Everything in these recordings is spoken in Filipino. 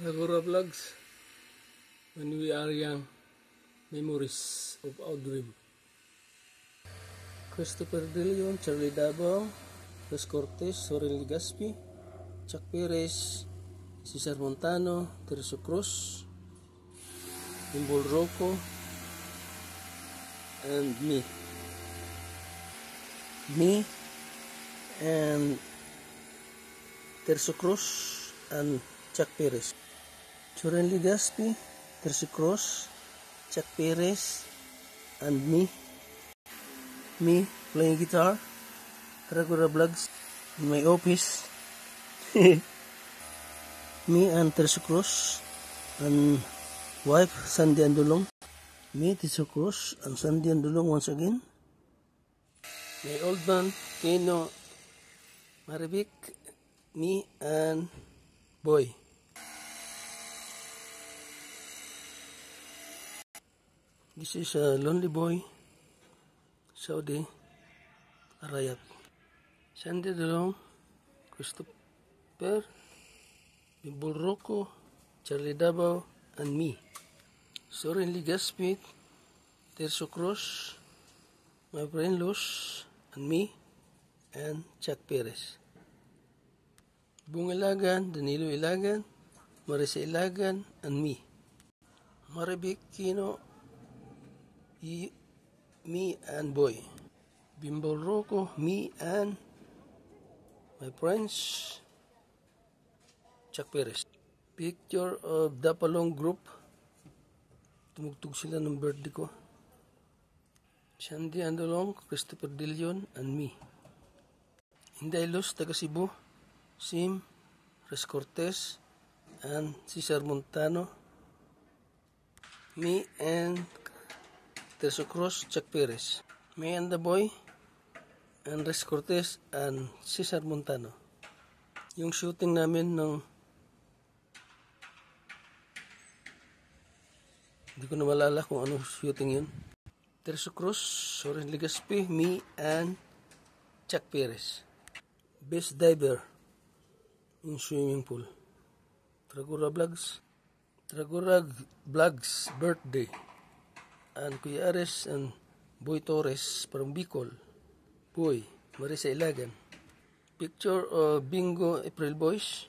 Ragura Vlogs, when we are young, memories of our dream. Christopher De Leon, Charlie Davao, Los Cortez, Soren Legaspi, Chuck Perez, Cesar Montano, Teresa Cruz, Imbol Rocco, and me. Me and Teresa Cruz and Chuck Perez. Soren Legaspi, Teresa Cruz, Chuck Perez, and me. Me playing guitar, Ragura Vlogs in my office. Me and Teresa Cruz and wife Sandy Andulong. Me, Teresa Cruz and Sandy Andulong once again. My old man Keno Maribik, me and Boy. This is a Lonely Boy, Saudi Arayat. Sandy Andulong, Christopher, Imbol Rocco, Charlie Davao, and me. Soren Legaspi, Teresa Cruz, my friend Luz, and me, and Chuck Perez. Bung Ilagan, Danilo Ilagan, Marisa Ilagan, and me. Maribik Kino, me and Boy. Imbol Rocco, me and my friends, Chuck Perez. Picture of Dapalong group. Tumugtog sila ng birthday ko. Sandy Andulong, Christopher De Leon, and me. Inday Luz, taga Cebu, Sim, Res Cortez, and Cesar Montano. Me and Teresa Cruz, Chuck Perez. Me and the Boy, and Res Cortez, and Cesar Montano. Yung shooting namin ng hindi ko na malala kung anong shooting yun. Teresa Cruz, Soren Legaspi, me, and Chuck Perez. Best diver in swimming pool. Ragura Vlogs. Ragura Vlogs birthday. And Kuya Ares and Boy Torres from Bicol. Boy, Marisa Ilagan. Picture of Bingo April Boys.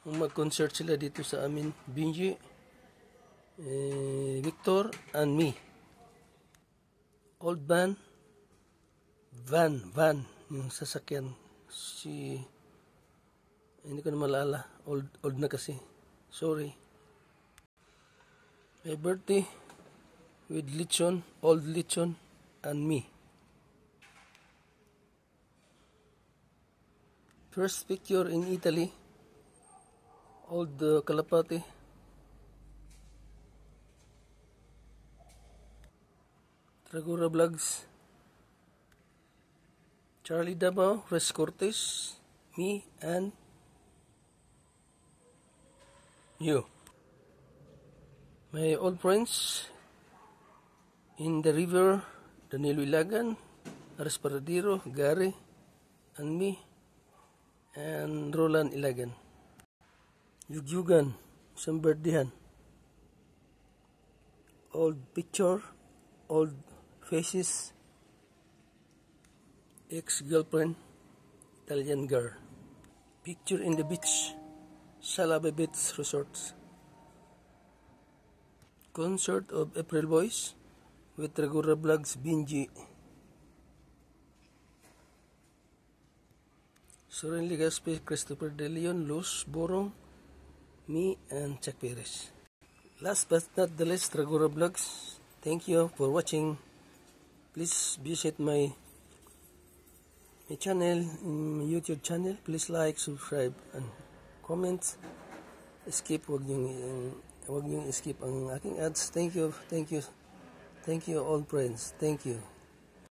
Mag-concert sila dito sa amin. Benji, Victor, and me. Old van, yung sasakyan. Hindi ko na malala. Old na kasi. Sorry. My birthday with Lechon, old Lechon, and me. First picture in Italy, old Kalapati. Ragura Vlogs. Charlie Davao, Res Cortez, me, and you. My old friends in the river, Danilo Ilagan, Ares Paradiro, Gary, and me, and Roland Ilagan. Yugyugan, isang birthdayan. Old picture, old faces, ex-girlfriend, Italian girl. Picture in the beach, Salabe Beach Resorts. Concert of April Boys with Ragura Vlogs Benji. Soren Legaspi, Christopher De Leon, Luz, Borong, me, and Chuck Perez. Last but not the least, Ragura Vlogs. Thank you for watching. Please visit my channel, YouTube channel. Please like, subscribe, and comment. Wag niyong skip ang aking ads. Thank you all friends. Thank you.